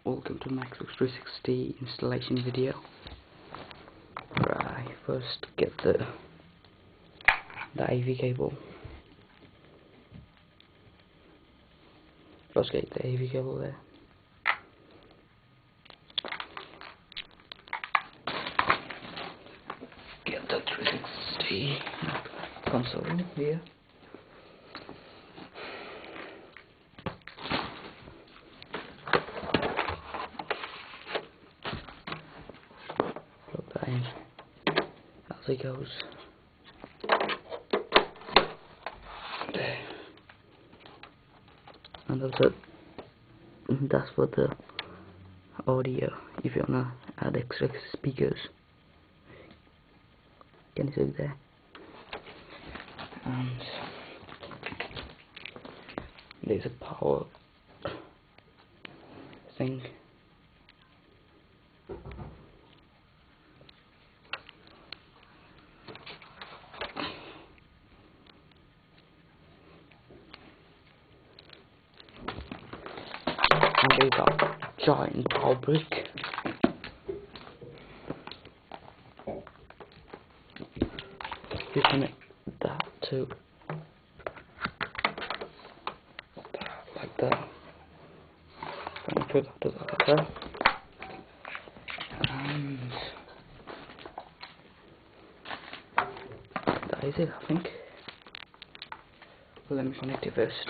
Welcome to Xbox 360 installation video. Right, first get the AV cable. First get the AV cable there. Get the 360 console here. Plug that in as it goes. There. And that's for the audio. If you wanna add extra speakers, can you see there? And there's a power thing. And there's a giant power brick. You connect that to like that. And put that to that. And that is it, I think. Well, let me connect it first.